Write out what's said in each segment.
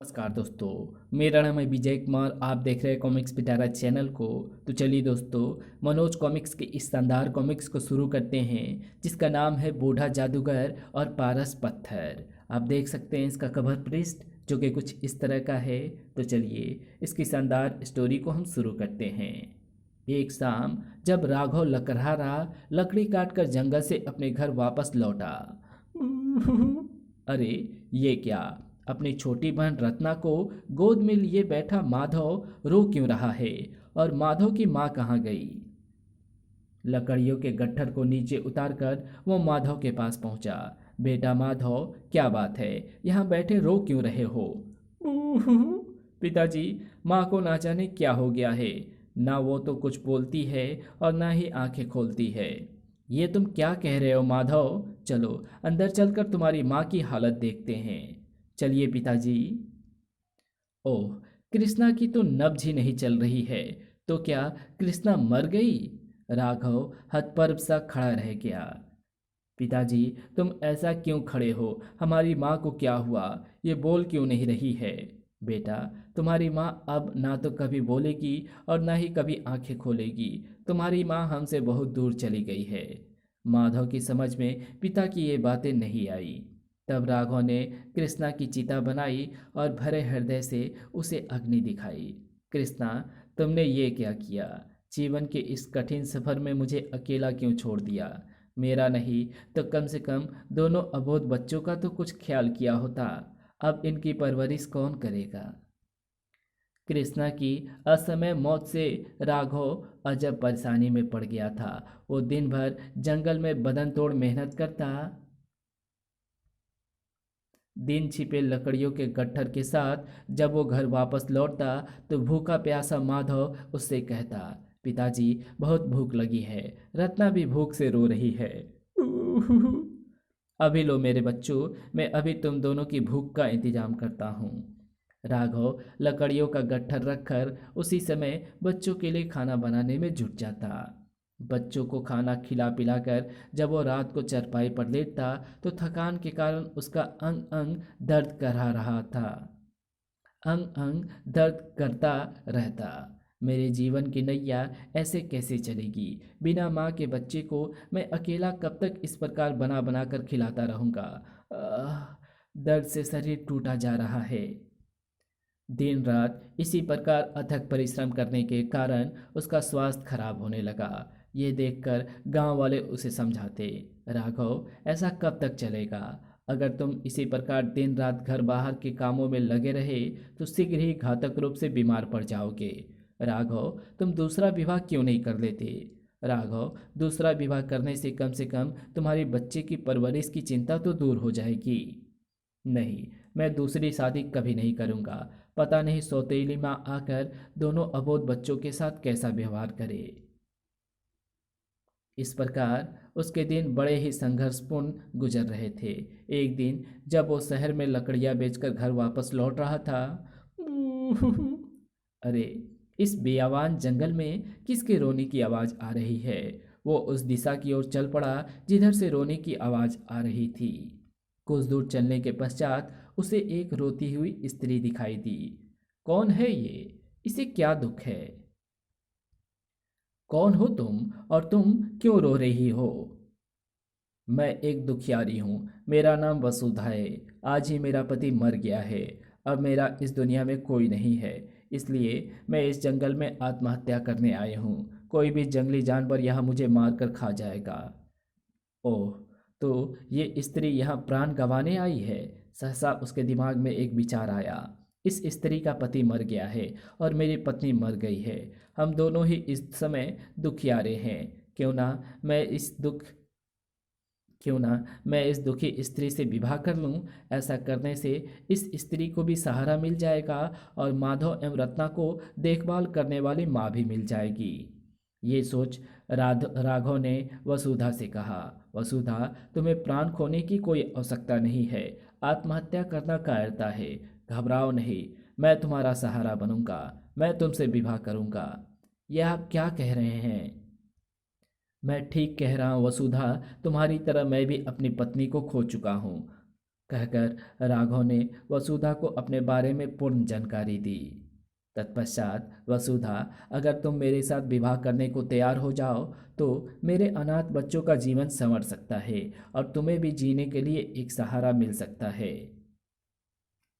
नमस्कार दोस्तों, मेरा नाम है विजय कुमार। आप देख रहे हैं कॉमिक्स पिटारा चैनल को। तो चलिए दोस्तों, मनोज कॉमिक्स के इस शानदार कॉमिक्स को शुरू करते हैं जिसका नाम है बूढ़ा जादूगर और पारस पत्थर। आप देख सकते हैं इसका कवर पृष्ठ जो कि कुछ इस तरह का है। तो चलिए इसकी शानदार स्टोरी को हम शुरू करते हैं। एक शाम जब राघव लकड़हारा लकड़ी काटकर जंगल से अपने घर वापस लौटा। अरे ये क्या, अपनी छोटी बहन रत्ना को गोद में लिए बैठा माधव रो क्यों रहा है और माधव की माँ कहाँ गई। लकड़ियों के गट्ठर को नीचे उतारकर वो माधव के पास पहुंचा। बेटा माधव, क्या बात है, यहाँ बैठे रो क्यों रहे हो। पिताजी, माँ को ना जाने क्या हो गया है, ना वो तो कुछ बोलती है और ना ही आंखें खोलती है। ये तुम क्या कह रहे हो माधव, चलो अंदर चलकर तुम्हारी माँ की हालत देखते हैं। चलिए पिताजी। ओह, कृष्णा की तो नब्ज ही नहीं चल रही है। तो क्या कृष्णा मर गई। राघव हतप्रभ सा खड़ा रह गया। पिताजी, तुम ऐसा क्यों खड़े हो, हमारी माँ को क्या हुआ, ये बोल क्यों नहीं रही है। बेटा, तुम्हारी माँ अब ना तो कभी बोलेगी और ना ही कभी आंखें खोलेगी। तुम्हारी माँ हमसे बहुत दूर चली गई है। माधव की समझ में पिता की ये बातें नहीं आई। तब राघव ने कृष्णा की चिता बनाई और भरे हृदय से उसे अग्नि दिखाई। कृष्णा, तुमने ये क्या किया, जीवन के इस कठिन सफर में मुझे अकेला क्यों छोड़ दिया। मेरा नहीं तो कम से कम दोनों अबोध बच्चों का तो कुछ ख्याल किया होता। अब इनकी परवरिश कौन करेगा। कृष्णा की असमय मौत से राघव अजब परेशानी में पड़ गया था। वो दिन भर जंगल में बदन तोड़ मेहनत करता, दिन छिपे लकड़ियों के गट्ठर के साथ जब वो घर वापस लौटता तो भूखा प्यासा माधव उससे कहता, पिताजी बहुत भूख लगी है, रत्ना भी भूख से रो रही है। अभी लो मेरे बच्चों, मैं अभी तुम दोनों की भूख का इंतजाम करता हूँ। राघव लकड़ियों का गट्ठर रखकर उसी समय बच्चों के लिए खाना बनाने में जुट जाता। बच्चों को खाना खिला पिलाकर जब वो रात को चरपाई पर लेटता तो थकान के कारण उसका अंग अंग दर्द कर रहा था। अंग अंग दर्द करता रहता। मेरे जीवन की नैया ऐसे कैसे चलेगी। बिना माँ के बच्चे को मैं अकेला कब तक इस प्रकार बना बना कर खिलाता रहूँगा। दर्द से शरीर टूटा जा रहा है। दिन रात इसी प्रकार अथक परिश्रम करने के कारण उसका स्वास्थ्य खराब होने लगा। ये देखकर गांव वाले उसे समझाते, राघव ऐसा कब तक चलेगा। अगर तुम इसी प्रकार दिन रात घर बाहर के कामों में लगे रहे तो शीघ्र ही घातक रूप से बीमार पड़ जाओगे। राघव, तुम दूसरा विवाह क्यों नहीं कर लेते। राघव, दूसरा विवाह करने से कम तुम्हारे बच्चे की परवरिश की चिंता तो दूर हो जाएगी। नहीं, मैं दूसरी शादी कभी नहीं करूँगा। पता नहीं सौतेली माँ आकर दोनों अबोध बच्चों के साथ कैसा व्यवहार करे। इस प्रकार उसके दिन बड़े ही संघर्षपूर्ण गुजर रहे थे। एक दिन जब वो शहर में लकड़ियाँ बेचकर घर वापस लौट रहा था। अरे, इस बेआवान जंगल में किसके रोने की आवाज़ आ रही है। वो उस दिशा की ओर चल पड़ा जिधर से रोने की आवाज़ आ रही थी। कुछ दूर चलने के पश्चात उसे एक रोती हुई स्त्री दिखाई दी। कौन है ये, इसे क्या दुख है। कौन हो तुम और तुम क्यों रो रही हो। मैं एक दुखियारी हूँ, मेरा नाम वसुधा है। आज ही मेरा पति मर गया है। अब मेरा इस दुनिया में कोई नहीं है, इसलिए मैं इस जंगल में आत्महत्या करने आई हूँ। कोई भी जंगली जानवर यहाँ मुझे मार कर खा जाएगा। ओह, तो ये स्त्री यहाँ प्राण गंवाने आई है। सहसा उसके दिमाग में एक विचार आया। इस स्त्री का पति मर गया है और मेरी पत्नी मर गई है। हम दोनों ही इस समय दुखियारे हैं। क्यों ना मैं इस दुख क्यों ना मैं इस दुखी स्त्री से विवाह कर लूं। ऐसा करने से इस स्त्री को भी सहारा मिल जाएगा और माधव एवं रत्ना को देखभाल करने वाली माँ भी मिल जाएगी। ये सोच राघव ने वसुधा से कहा, वसुधा, तुम्हें प्राण खोने की कोई आवश्यकता नहीं है। आत्महत्या करना कायरता है। घबराओ नहीं, मैं तुम्हारा सहारा बनूंगा। मैं तुमसे विवाह करूंगा। यह आप क्या कह रहे हैं। मैं ठीक कह रहा हूँ वसुधा, तुम्हारी तरह मैं भी अपनी पत्नी को खो चुका हूँ। कहकर राघव ने वसुधा को अपने बारे में पूर्ण जानकारी दी। तत्पश्चात वसुधा, अगर तुम मेरे साथ विवाह करने को तैयार हो जाओ तो मेरे अनाथ बच्चों का जीवन संवर सकता है और तुम्हें भी जीने के लिए एक सहारा मिल सकता है।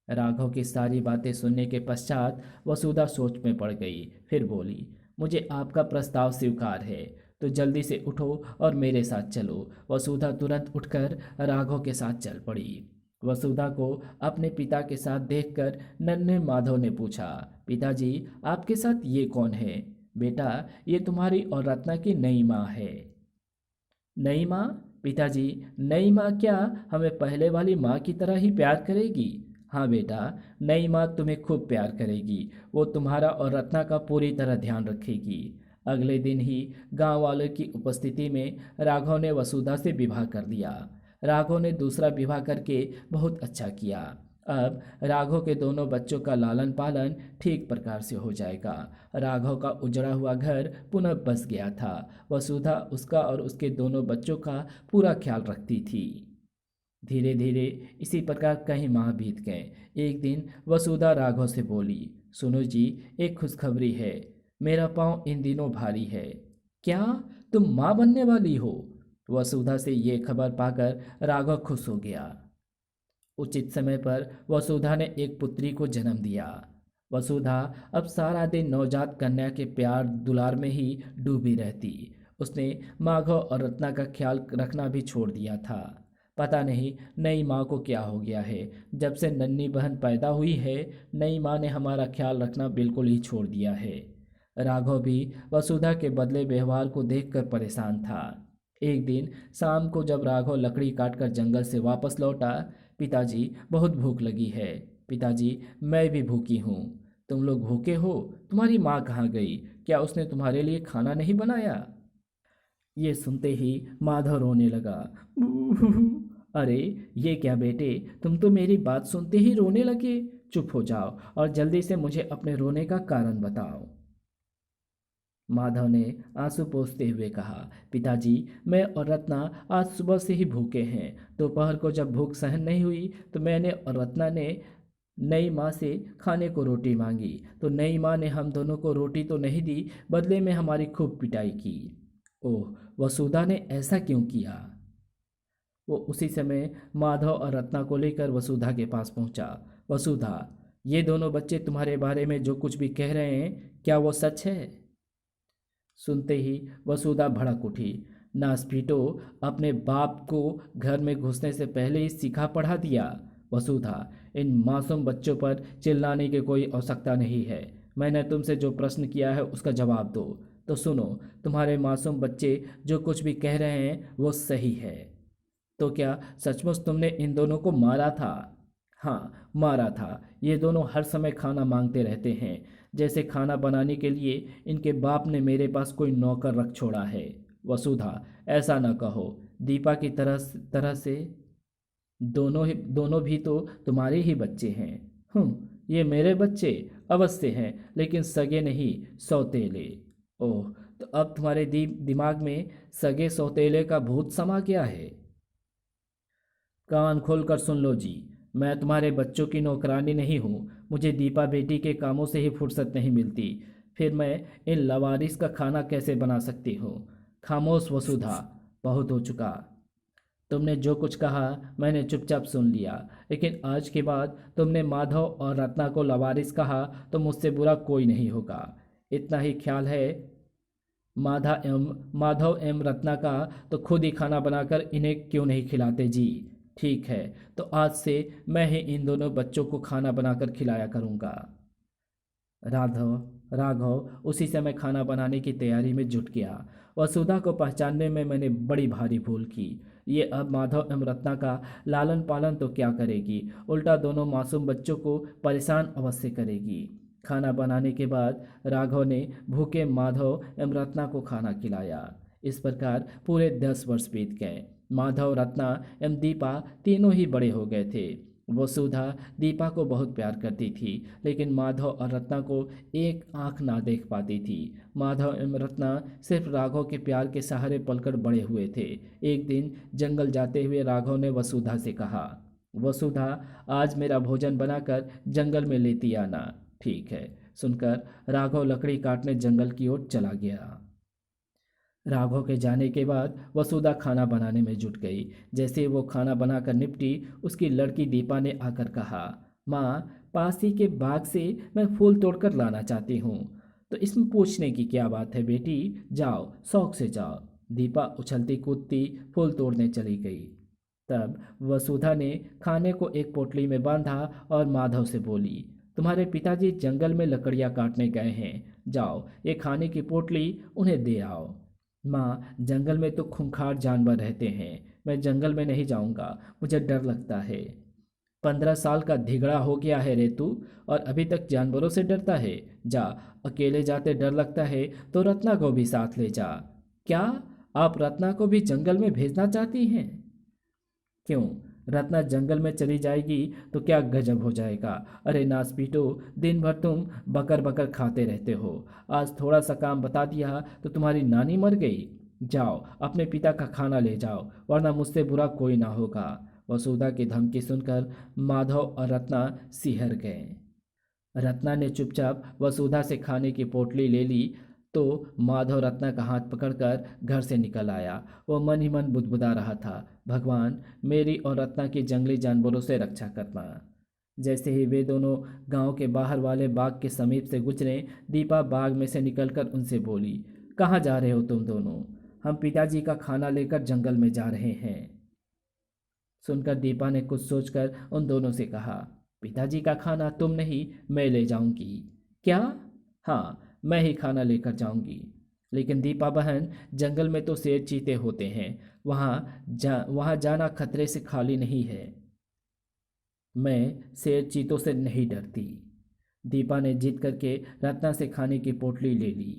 राघव की सारी बातें सुनने के पश्चात वसुधा सोच में पड़ गई। फिर बोली, मुझे आपका प्रस्ताव स्वीकार है, तो जल्दी से उठो और मेरे साथ चलो। वसुधा तुरंत उठकर राघव के साथ चल पड़ी। वसुधा को अपने पिता के साथ देखकर नन्हे माधव ने पूछा, पिताजी, आपके साथ ये कौन है? बेटा, ये तुम्हारी और रत्ना की नई माँ है। नई माँ? पिताजी, नई माँ क्या हमें पहले वाली माँ की तरह ही प्यार करेगी? हाँ बेटा, नई माँ तुम्हें खूब प्यार करेगी। वो तुम्हारा और रत्ना का पूरी तरह ध्यान रखेगी। अगले दिन ही गांव वालों की उपस्थिति में राघव ने वसुधा से विवाह कर दिया। राघव ने दूसरा विवाह करके बहुत अच्छा किया। अब राघव के दोनों बच्चों का लालन पालन ठीक प्रकार से हो जाएगा। राघव का उजड़ा हुआ घर पुनः बस गया था। वसुधा उसका और उसके दोनों बच्चों का पूरा ख्याल रखती थी। धीरे धीरे इसी प्रकार कई माह बीत गए। एक दिन वसुधा राघव से बोली, सुनो जी, एक खुशखबरी है। मेरा पाँव इन दिनों भारी है। क्या तुम माँ बनने वाली हो? वसुधा से ये खबर पाकर राघव खुश हो गया। उचित समय पर वसुधा ने एक पुत्री को जन्म दिया। वसुधा अब सारा दिन नवजात कन्या के प्यार दुलार में ही डूबी रहती। उसने माधव और रत्ना का ख्याल रखना भी छोड़ दिया था। पता नहीं नई माँ को क्या हो गया है। जब से नन्ही बहन पैदा हुई है, नई माँ ने हमारा ख्याल रखना बिल्कुल ही छोड़ दिया है। राघव भी वसुधा के बदले व्यवहार को देखकर परेशान था। एक दिन शाम को जब राघव लकड़ी काटकर जंगल से वापस लौटा, पिताजी, बहुत भूख लगी है। पिताजी, मैं भी भूखी हूँ। तुम लोग भूखे हो? तुम्हारी माँ कहाँ गई? क्या उसने तुम्हारे लिए खाना नहीं बनाया? ये सुनते ही माधव रोने लगा। अरे, ये क्या बेटे, तुम तो मेरी बात सुनते ही रोने लगे। चुप हो जाओ और जल्दी से मुझे अपने रोने का कारण बताओ। माधव ने आंसू पोंछते हुए कहा, पिताजी, मैं और रत्ना आज सुबह से ही भूखे हैं। दोपहर को जब भूख सहन नहीं हुई तो मैंने और रत्ना ने नई माँ से खाने को रोटी मांगी, तो नई माँ ने हम दोनों को रोटी तो नहीं दी, बदले में हमारी खूब पिटाई की। ओह, वसुधा ने ऐसा क्यों किया? वो उसी समय माधव और रत्ना को लेकर वसुधा के पास पहुंचा। वसुधा, ये दोनों बच्चे तुम्हारे बारे में जो कुछ भी कह रहे हैं, क्या वो सच है? सुनते ही वसुधा भड़क उठी। नास्फिटो, अपने बाप को घर में घुसने से पहले ही सिखा पढ़ा दिया। वसुधा, इन मासूम बच्चों पर चिल्लाने की कोई आवश्यकता नहीं है। मैंने तुमसे जो प्रश्न किया है उसका जवाब दो। तो सुनो, तुम्हारे मासूम बच्चे जो कुछ भी कह रहे हैं वो सही है। तो क्या सचमुच तुमने इन दोनों को मारा था? हाँ, मारा था। ये दोनों हर समय खाना मांगते रहते हैं, जैसे खाना बनाने के लिए इनके बाप ने मेरे पास कोई नौकर रख छोड़ा है। वसुधा, ऐसा न कहो। दीपा की तरह से दोनों भी तो तुम्हारे ही बच्चे हैं। ये मेरे बच्चे अवश्य हैं, लेकिन सगे नहीं, सौतेले। ओह, तो अब तुम्हारे दिमाग में सगे सौतेले का भूत समा गया है। कान खोलकर सुन लो जी, मैं तुम्हारे बच्चों की नौकरानी नहीं हूँ। मुझे दीपा बेटी के कामों से ही फुर्सत नहीं मिलती, फिर मैं इन लवारिस का खाना कैसे बना सकती हूँ? खामोश वसुधा, बहुत हो चुका। तुमने जो कुछ कहा मैंने चुपचाप सुन लिया, लेकिन आज के बाद तुमने माधव और रत्ना को लवारिस कहा तो मुझसे बुरा कोई नहीं होगा। इतना ही ख्याल है माधव एवं रत्ना का, तो खुद ही खाना बनाकर इन्हें क्यों नहीं खिलाते जी? ठीक है, तो आज से मैं ही इन दोनों बच्चों को खाना बनाकर खिलाया करूँगा। राघव राघव उसी समय खाना बनाने की तैयारी में जुट गया। वसुधा को पहचानने में मैंने बड़ी भारी भूल की। ये अब माधव एवं रत्ना का लालन पालन तो क्या करेगी, उल्टा दोनों मासूम बच्चों को परेशान अवश्य करेगी। खाना बनाने के बाद राघव ने भूखे माधव एवं रत्ना को खाना खिलाया। इस प्रकार पूरे 10 वर्ष बीत गए। माधव, रत्ना एवं दीपा तीनों ही बड़े हो गए थे। वसुधा दीपा को बहुत प्यार करती थी, लेकिन माधव और रत्ना को एक आंख ना देख पाती थी। माधव एवं रत्ना सिर्फ राघव के प्यार के सहारे पलकर बड़े हुए थे। एक दिन जंगल जाते हुए राघव ने वसुधा से कहा, वसुधा, आज मेरा भोजन बनाकर जंगल में लेती आना। ठीक है, सुनकर राघव लकड़ी काटने जंगल की ओर चला गया। राघव के जाने के बाद वसुधा खाना बनाने में जुट गई। जैसे ही वो खाना बनाकर निपटी, उसकी लड़की दीपा ने आकर कहा, माँ, पास ही के बाग से मैं फूल तोड़कर लाना चाहती हूँ। तो इसमें पूछने की क्या बात है बेटी, जाओ, शौक से जाओ। दीपा उछलती कूदती फूल तोड़ने चली गई। तब वसुधा ने खाने को एक पोटली में बांधा और माधव से बोली, तुम्हारे पिताजी जंगल में लकड़ियाँ काटने गए हैं, जाओ ये खाने की पोटली उन्हें दे आओ। माँ, जंगल में तो खूंखार जानवर रहते हैं, मैं जंगल में नहीं जाऊंगा, मुझे डर लगता है। 15 साल का धिगड़ा हो गया है रे तू, और अभी तक जानवरों से डरता है। जा, अकेले जाते डर लगता है तो रत्ना को भी साथ ले जा। क्या आप रत्ना को भी जंगल में भेजना चाहती हैं? क्यों, रत्ना जंगल में चली जाएगी तो क्या गजब हो जाएगा। अरे नासपीटो, दिन भर तुम बकर बकर खाते रहते हो, आज थोड़ा सा काम बता दिया तो तुम्हारी नानी मर गई। जाओ अपने पिता का खाना ले जाओ, वरना मुझसे बुरा कोई ना होगा। वसुधा की धमकी सुनकर माधव और रत्ना सिहर गए। रत्ना ने चुपचाप वसुधा से खाने की पोटली ले ली तो माधव रत्ना का हाथ पकड़कर घर से निकल आया। वो मन ही मन बुदबुदा रहा था, भगवान, मेरी और रत्ना की जंगली जानवरों से रक्षा करना। जैसे ही वे दोनों गांव के बाहर वाले बाग के समीप से गुजरे, दीपा बाग में से निकलकर उनसे बोली, कहाँ जा रहे हो तुम दोनों? हम पिताजी का खाना लेकर जंगल में जा रहे हैं। सुनकर दीपा ने कुछ सोचकर उन दोनों से कहा, पिताजी का खाना तुम नहीं, मैं ले जाऊंगी। क्या? हाँ, मैं ही खाना लेकर जाऊंगी। लेकिन दीपा बहन, जंगल में तो शेर चीते होते हैं, वहाँ जाना खतरे से खाली नहीं है। मैं शेर चीतों से नहीं डरती। दीपा ने जिद करके रत्ना से खाने की पोटली ले ली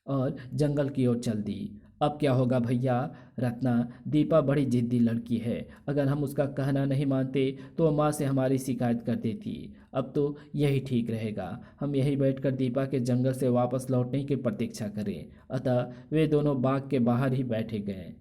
और जंगल की ओर चल दी। अब क्या होगा भैया? रत्ना, दीपा बड़ी जिद्दी लड़की है, अगर हम उसका कहना नहीं मानते तो वो माँ से हमारी शिकायत कर देती। अब तो यही ठीक रहेगा, हम यही बैठकर दीपा के जंगल से वापस लौटने की प्रतीक्षा करें। अतः वे दोनों बाग के बाहर ही बैठे गए।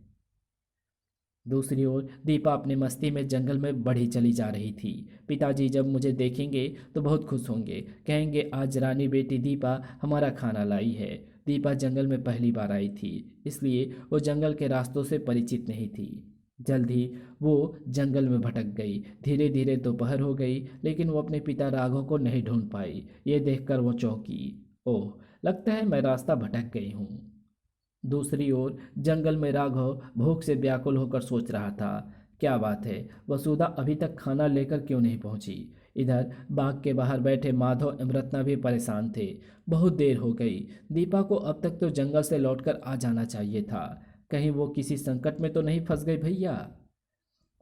दूसरी ओर दीपा अपनी मस्ती में जंगल में बढ़ी चली जा रही थी। पिताजी जब मुझे देखेंगे तो बहुत खुश होंगे, कहेंगे आज रानी बेटी दीपा हमारा खाना लाई है। दीपा जंगल में पहली बार आई थी, इसलिए वो जंगल के रास्तों से परिचित नहीं थी। जल्द ही वो जंगल में भटक गई। धीरे धीरे दोपहर हो गई, लेकिन वो अपने पिता राघव को नहीं ढूंढ पाई। ये देखकर वो चौंकी। ओह, लगता है मैं रास्ता भटक गई हूँ। दूसरी ओर जंगल में राघव भूख से व्याकुल होकर सोच रहा था, क्या बात है, वसुधा अभी तक खाना लेकर क्यों नहीं पहुंची। इधर बाग के बाहर बैठे माधव एवं रत्ना भी परेशान थे। बहुत देर हो गई, दीपा को अब तक तो जंगल से लौटकर आ जाना चाहिए था। कहीं वो किसी संकट में तो नहीं फंस गई भैया?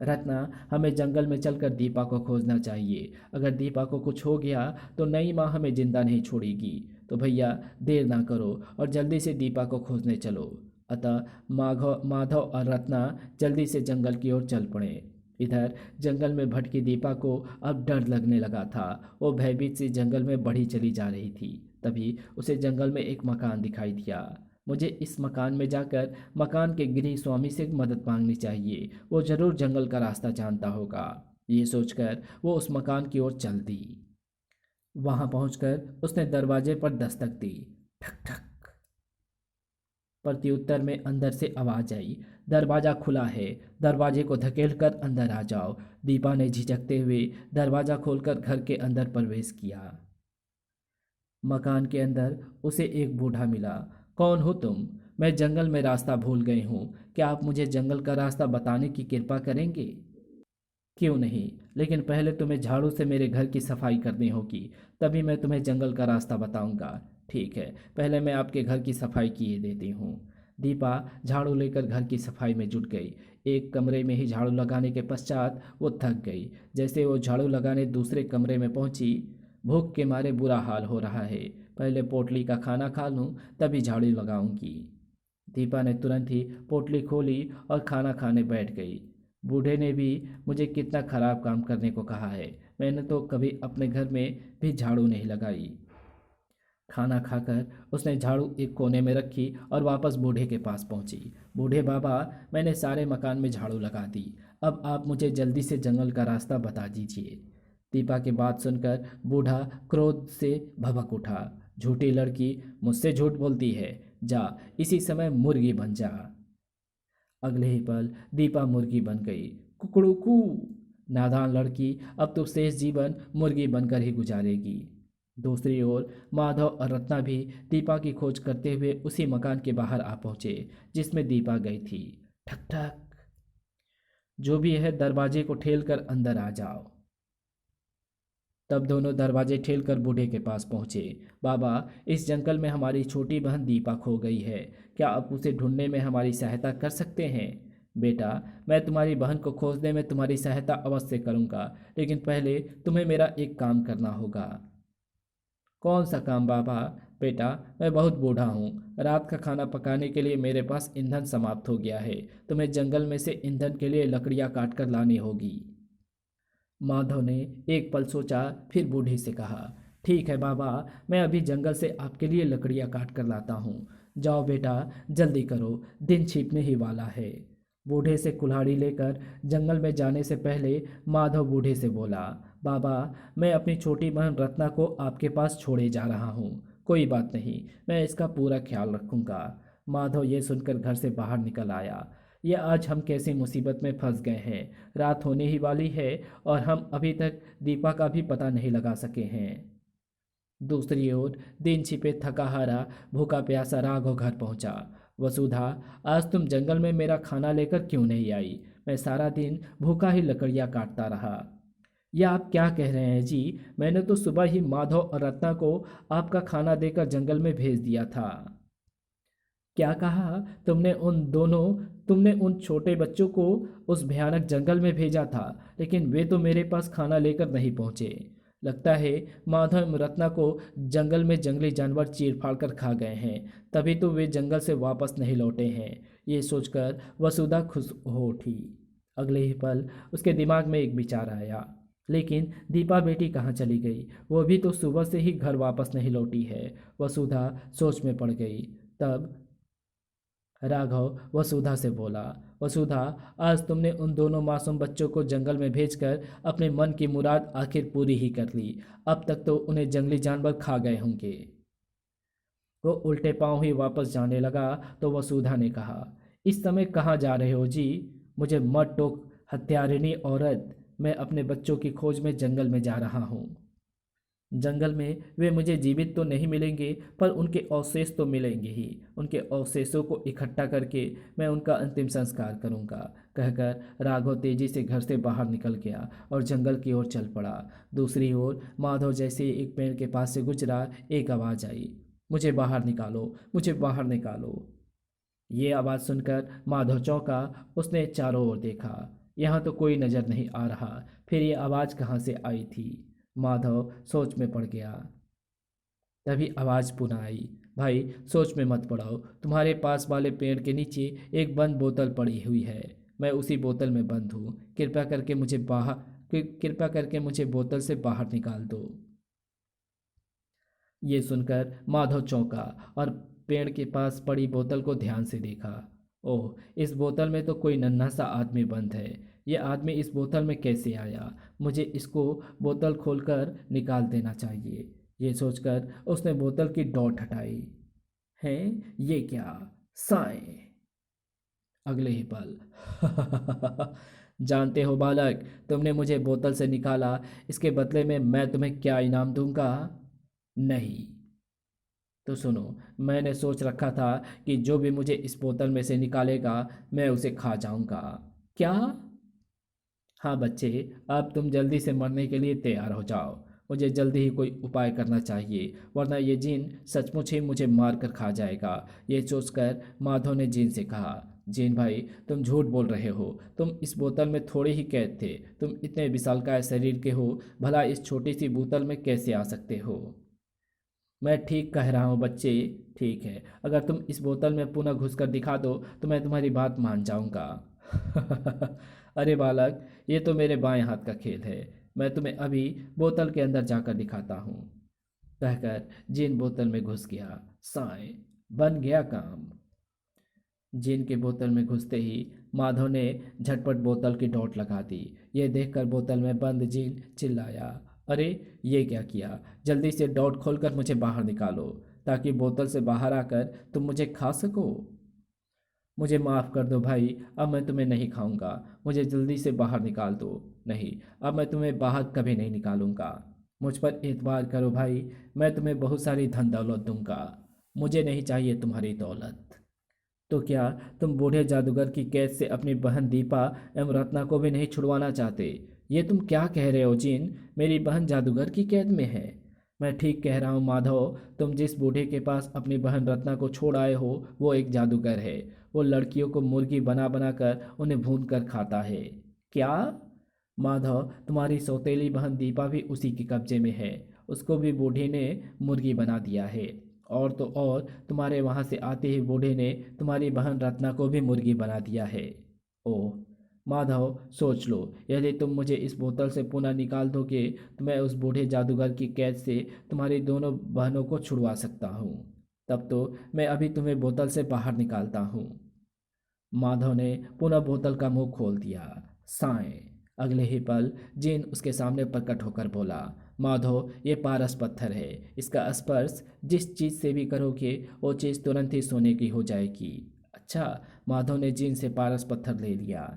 रत्ना, हमें जंगल में चलकर दीपा को खोजना चाहिए। अगर दीपा को कुछ हो गया तो नई माँ हमें जिंदा नहीं छोड़ेगी। तो भैया, देर ना करो और जल्दी से दीपा को खोजने चलो। अतः माधव और रत्ना जल्दी से जंगल की ओर चल पड़े। इधर जंगल में भटकी दीपा को अब डर लगने लगा था। वो भयभीत सी जंगल में बढ़ी चली जा रही थी। तभी उसे जंगल में एक मकान दिखाई दिया। मुझे इस मकान में जाकर मकान के गृह स्वामी से मदद मांगनी चाहिए, वो जरूर जंगल का रास्ता जानता होगा। ये सोचकर वो उस मकान की ओर चल दी। वहां पहुंचकर उसने दरवाजे पर दस्तक दी। ठक ठक। प्रत्युत्तर में अंदर से आवाज आई, दरवाजा खुला है, दरवाजे को धकेल कर अंदर आ जाओ। दीपा ने झिझकते हुए दरवाजा खोलकर घर के अंदर प्रवेश किया। मकान के अंदर उसे एक बूढ़ा मिला। कौन हो तुम? मैं जंगल में रास्ता भूल गई हूँ, क्या आप मुझे जंगल का रास्ता बताने की कृपा करेंगे? क्यों नहीं, लेकिन पहले तुम्हें झाड़ू से मेरे घर की सफाई करनी होगी, तभी मैं तुम्हें जंगल का रास्ता बताऊंगा। ठीक है, पहले मैं आपके घर की सफाई किए देती हूँ। दीपा झाड़ू लेकर घर की सफाई में जुट गई। एक कमरे में ही झाड़ू लगाने के पश्चात वो थक गई। जैसे वो झाड़ू लगाने दूसरे कमरे में पहुंची, भूख के मारे बुरा हाल हो रहा है, पहले पोटली का खाना खा लूँ तभी झाड़ू लगाऊंगी। दीपा ने तुरंत ही पोटली खोली और खाना खाने बैठ गई। बूढ़े ने भी मुझे कितना खराब काम करने को कहा है, मैंने तो कभी अपने घर में भी झाड़ू नहीं लगाई। खाना खाकर उसने झाड़ू एक कोने में रखी और वापस बूढ़े के पास पहुंची। बूढ़े बाबा, मैंने सारे मकान में झाड़ू लगा दी, अब आप मुझे जल्दी से जंगल का रास्ता बता दीजिए। दीपा की बात सुनकर बूढ़ा क्रोध से भभक उठा। झूठी लड़की, मुझसे झूठ बोलती है, जा इसी समय मुर्गी बन जा। अगले ही पल दीपा मुर्गी बन गई। कुकड़ूकू। नादान लड़की, अब तो शेष जीवन मुर्गी बनकर ही गुजारेगी। दूसरी ओर माधव और रत्ना भी दीपा की खोज करते हुए उसी मकान के बाहर आ पहुंचे जिसमें दीपा गई थी। ठक ठक। जो भी है दरवाजे को ठेल कर अंदर आ जाओ। तब दोनों दरवाजे ठेल कर बूढ़े के पास पहुंचे। बाबा, इस जंगल में हमारी छोटी बहन दीपा खो गई है, क्या आप उसे ढूंढने में हमारी सहायता कर सकते हैं? बेटा, मैं तुम्हारी बहन को खोजने में तुम्हारी सहायता अवश्य करूंगा, लेकिन पहले तुम्हें मेरा एक काम करना होगा। कौन सा काम बाबा? बेटा, मैं बहुत बूढ़ा हूँ, रात का खाना पकाने के लिए मेरे पास ईंधन समाप्त हो गया है, तुम्हें जंगल में से ईंधन के लिए लकड़ियाँ काट कर लानी होगी। माधव ने एक पल सोचा, फिर बूढ़े से कहा, ठीक है बाबा, मैं अभी जंगल से आपके लिए लकड़ियाँ काट कर लाता हूँ। जाओ बेटा, जल्दी करो, दिन छिपने ही वाला है। बूढ़े से कुल्हाड़ी लेकर जंगल में जाने से पहले माधव बूढ़े से बोला, बाबा, मैं अपनी छोटी बहन रत्ना को आपके पास छोड़े जा रहा हूँ। कोई बात नहीं, मैं इसका पूरा ख्याल रखूँगा। माधव ये सुनकर घर से बाहर निकल आया। ये आज हम कैसी मुसीबत में फंस गए हैं। रात होने ही वाली है और हम अभी तक दीपा का भी पता नहीं लगा सके हैं। दूसरी ओर दिन छिपे थका हारा भूखा प्यासा राघव घर पहुंचा। वसुधा, आज तुम जंगल में मेरा खाना लेकर क्यों नहीं आई? मैं सारा दिन भूखा ही लकड़ियाँ काटता रहा। यह आप क्या कह रहे हैं जी? मैंने तो सुबह ही माधव और रत्ना को आपका खाना देकर जंगल में भेज दिया था। क्या कहा? तुमने उन छोटे बच्चों को उस भयानक जंगल में भेजा था, लेकिन वे तो मेरे पास खाना लेकर नहीं पहुंचे। लगता है माधव रत्ना को जंगल में जंगली जानवर चीर फाड़ कर खा गए हैं, तभी तो वे जंगल से वापस नहीं लौटे हैं। ये सोचकर वसुधा खुश हो उठी। अगले ही पल उसके दिमाग में एक विचार आया, लेकिन दीपा बेटी कहाँ चली गई? वो भी तो सुबह से ही घर वापस नहीं लौटी है। वसुधा सोच में पड़ गई। तब राघव वसुधा से बोला, वसुधा, आज तुमने उन दोनों मासूम बच्चों को जंगल में भेजकर अपने मन की मुराद आखिर पूरी ही कर ली। अब तक तो उन्हें जंगली जानवर खा गए होंगे। वो उल्टे पांव ही वापस जाने लगा तो वसुधा ने कहा, इस समय कहाँ जा रहे हो जी? मुझे मत टोक हत्यारिणी औरत, मैं अपने बच्चों की खोज में जंगल में जा रहा हूँ। जंगल में वे मुझे जीवित तो नहीं मिलेंगे, पर उनके अवशेष तो मिलेंगे ही। उनके अवशेषों को इकट्ठा करके मैं उनका अंतिम संस्कार करूंगा। कहकर राघव तेजी से घर से बाहर निकल गया और जंगल की ओर चल पड़ा। दूसरी ओर माधव जैसे ही एक पेड़ के पास से गुजरा, एक आवाज़ आई, मुझे बाहर निकालो, मुझे बाहर निकालो। ये आवाज़ सुनकर माधव चौंका। उसने चारों ओर देखा, यहाँ तो कोई नज़र नहीं आ रहा, फिर ये आवाज़ कहाँ से आई थी? माधव सोच में पड़ गया। तभी आवाज़ पुनः आई, भाई सोच में मत पड़ाओ, तुम्हारे पास वाले पेड़ के नीचे एक बंद बोतल पड़ी हुई है, मैं उसी बोतल में बंद हूँ, कृपया करके मुझे बोतल से बाहर निकाल दो। ये सुनकर माधव चौंका और पेड़ के पास पड़ी बोतल को ध्यान से देखा। ओह, इस बोतल में तो कोई नन्हा सा आदमी बंद है। ये आदमी इस बोतल में कैसे आया? मुझे इसको बोतल खोलकर निकाल देना चाहिए। ये सोचकर उसने बोतल की डॉट हटाई। हैं, ये क्या? साएं। अगले ही पल जानते हो बालक, तुमने मुझे बोतल से निकाला, इसके बदले में मैं तुम्हें क्या इनाम दूंगा? नहीं तो सुनो, मैंने सोच रखा था कि जो भी मुझे इस बोतल में से निकालेगा मैं उसे खा जाऊंगा। क्या? हाँ बच्चे, अब तुम जल्दी से मरने के लिए तैयार हो जाओ। मुझे जल्दी ही कोई उपाय करना चाहिए, वरना ये जिन सचमुच ही मुझे मार कर खा जाएगा। ये सोचकर माधव ने जिन से कहा, जिन भाई, तुम झूठ बोल रहे हो, तुम इस बोतल में थोड़े ही कैद थे, तुम इतने विशालकाय शरीर के हो, भला इस छोटी सी बोतल में कैसे आ सकते हो? मैं ठीक कह रहा हूँ बच्चे। ठीक है, अगर तुम इस बोतल में पुनः घुसकर दिखा दो तो मैं तुम्हारी बात मान जाऊंगा। अरे बालक, ये तो मेरे बाएं हाथ का खेल है, मैं तुम्हें अभी बोतल के अंदर जाकर दिखाता हूँ। कहकर जिन बोतल में घुस गया। साए, बन गया काम। जिन के बोतल में घुसते ही माधव ने झटपट बोतल की डोट लगा दी। यह देखकर बोतल में बंद जिन चिल्लाया, अरे ये क्या किया? जल्दी से डोट खोलकर मुझे बाहर निकालो, ताकि बोतल से बाहर आकर तुम मुझे खा सको। मुझे माफ़ कर दो भाई, अब मैं तुम्हें नहीं खाऊंगा। मुझे जल्दी से बाहर निकाल दो। नहीं, अब मैं तुम्हें बाहर कभी नहीं निकालूंगा। मुझ पर एतबार करो भाई, मैं तुम्हें बहुत सारी धन दौलत दूंगा। मुझे नहीं चाहिए तुम्हारी दौलत। तो क्या तुम बूढ़े जादूगर की कैद से अपनी बहन दीपा एवं रत्ना को भी नहीं छुड़वाना चाहते? ये तुम क्या कह रहे हो जिन? मेरी बहन जादूगर की कैद में है। मैं ठीक कह रहा हूँ माधव, तुम जिस बूढ़े के पास अपनी बहन रत्ना को छोड़ आए हो वो एक जादूगर है। वो लड़कियों को मुर्गी बना बना कर उन्हें भून कर खाता है। क्या? माधव, तुम्हारी सौतेली बहन दीपा भी उसी के कब्जे में है। उसको भी बूढ़े ने मुर्गी बना दिया है। और तो और तुम्हारे वहाँ से आते ही बूढ़े ने तुम्हारी बहन रत्ना को भी मुर्गी बना दिया है। ओह माधव, सोच लो, यदि तुम मुझे इस बोतल से पुनः निकाल दोगे तो मैं उस बूढ़े जादूगर की कैद से तुम्हारी दोनों बहनों को छुड़वा सकता हूँ। तब तो मैं अभी तुम्हें बोतल से बाहर निकालता हूँ। माधव ने पुनः बोतल का मुंह खोल दिया। साएं, अगले ही पल जिन उसके सामने प्रकट होकर बोला, माधव, ये पारस पत्थर है। इसका स्पर्श जिस चीज़ से भी करोगे वो चीज़ तुरंत ही सोने की हो जाएगी। अच्छा। माधव ने जिन से पारस पत्थर ले लिया।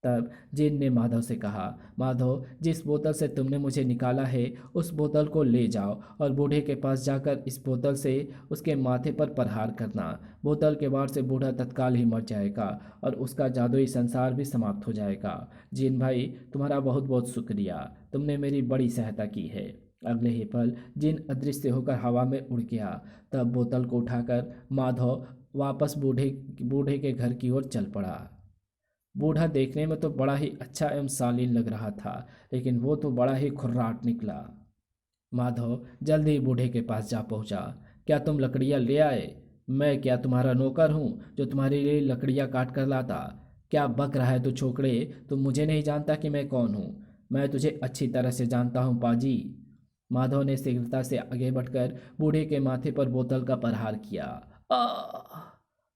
तब जिन ने माधव से कहा, माधव, जिस बोतल से तुमने मुझे निकाला है उस बोतल को ले जाओ और बूढ़े के पास जाकर इस बोतल से उसके माथे पर प्रहार करना। बोतल के वार से बूढ़ा तत्काल ही मर जाएगा और उसका जादुई संसार भी समाप्त हो जाएगा। जिन भाई, तुम्हारा बहुत बहुत शुक्रिया, तुमने मेरी बड़ी सहायता की है। अगले ही पल जिन अदृश्य होकर हवा में उड़ गया। तब बोतल को उठाकर माधव वापस बूढ़े बूढ़े के घर की ओर चल पड़ा। बूढ़ा देखने में तो बड़ा ही अच्छा एवं शालीन लग रहा था, लेकिन वो तो बड़ा ही खुर्राट निकला। माधव जल्द ही बूढ़े के पास जा पहुंचा। क्या तुम लकड़ियां ले आए? मैं क्या तुम्हारा नौकर हूँ जो तुम्हारे लिए लकड़ियां काट कर लाता? क्या बक रहा है तू छोकरे? तुम मुझे नहीं जानता कि मैं कौन हूँ? मैं तुझे अच्छी तरह से जानता हूँ पाजी। माधव ने शीघ्रता से आगे बढ़कर बूढ़े के माथे पर बोतल का प्रहार किया। आ!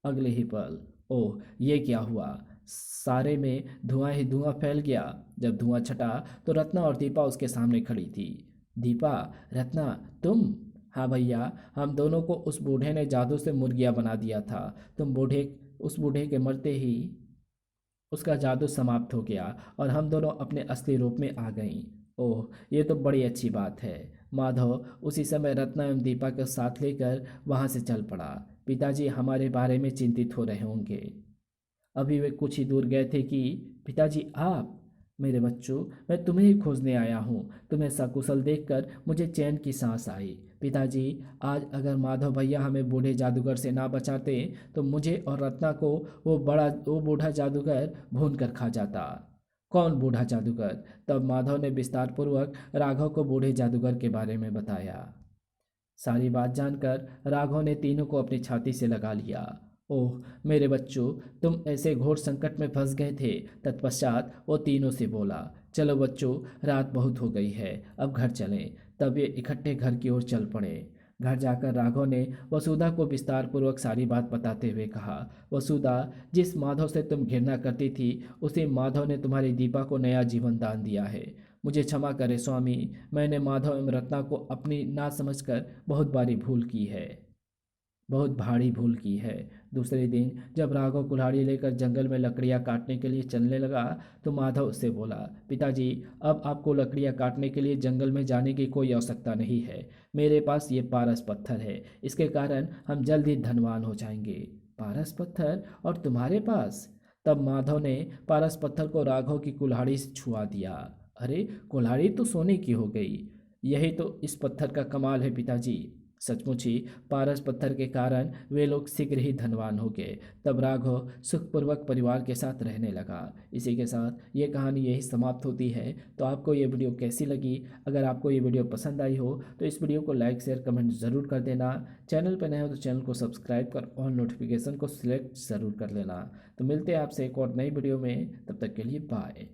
अगले ही पल, ओह ये क्या हुआ? सारे में धुआं ही धुआं फैल गया। जब धुआं छटा तो रत्ना और दीपा उसके सामने खड़ी थी। दीपा, रत्ना, तुम? हाँ भैया, हम दोनों को उस बूढ़े ने जादू से मुर्गियाँ बना दिया था। उस बूढ़े के मरते ही उसका जादू समाप्त हो गया और हम दोनों अपने असली रूप में आ गईं। ओह, ये तो बड़ी अच्छी बात है। माधव उसी समय रत्ना एवं दीपा को साथ लेकर वहाँ से चल पड़ा। पिताजी हमारे बारे में चिंतित हो रहे होंगे। अभी वे कुछ ही दूर गए थे कि, पिताजी आप? मेरे बच्चों, मैं तुम्हें ही खोजने आया हूँ। तुम्हें सकुशल देखकर मुझे चैन की सांस आई। पिताजी, आज अगर माधव भैया हमें बूढ़े जादूगर से ना बचाते तो मुझे और रत्ना को वो बूढ़ा जादूगर भून कर खा जाता। कौन बूढ़ा जादूगर? तब माधव ने विस्तारपूर्वक राघव को बूढ़े जादूगर के बारे में बताया। सारी बात जानकर राघव ने तीनों को अपनी छाती से लगा लिया। ओह मेरे बच्चों, तुम ऐसे घोर संकट में फंस गए थे। तत्पश्चात वो तीनों से बोला, चलो बच्चों, रात बहुत हो गई है, अब घर चलें। तब ये इकट्ठे घर की ओर चल पड़े। घर जाकर राघव ने वसुधा को विस्तार पूर्वक सारी बात बताते हुए कहा, वसुधा, जिस माधव से तुम घृणा करती थी उसी माधव ने तुम्हारी दीपा को नया जीवन दान दिया है। मुझे क्षमा करें स्वामी, मैंने माधव एवं रत्ना को अपनी ना समझकर बहुत बारी भूल की है, बहुत भारी भूल की है। दूसरे दिन जब राघव कुल्हाड़ी लेकर जंगल में लकड़ियाँ काटने के लिए चलने लगा तो माधव उससे बोला, पिताजी, अब आपको लकड़ियाँ काटने के लिए जंगल में जाने की कोई आवश्यकता नहीं है। मेरे पास ये पारस पत्थर है, इसके कारण हम जल्द ही धनवान हो जाएंगे। पारस पत्थर? और तुम्हारे पास? तब माधव ने पारस पत्थर को राघव की कुल्हाड़ी से छुआ दिया। अरे, कुल्हाड़ी तो सोने की हो गई। यही तो इस पत्थर का कमाल है पिताजी। सचमुच ही पारस पत्थर के कारण वे लोग शीघ्र ही धनवान हो गए। तब राघव सुखपूर्वक परिवार के साथ रहने लगा। इसी के साथ ये कहानी यही समाप्त होती है। तो आपको ये वीडियो कैसी लगी? अगर आपको ये वीडियो पसंद आई हो तो इस वीडियो को लाइक शेयर कमेंट ज़रूर कर देना। चैनल पर नए हो तो चैनल को सब्सक्राइब कर ऑल नोटिफिकेशन को सिलेक्ट ज़रूर कर लेना। तो मिलते हैं आपसे एक और नई वीडियो में, तब तक के लिए बाय।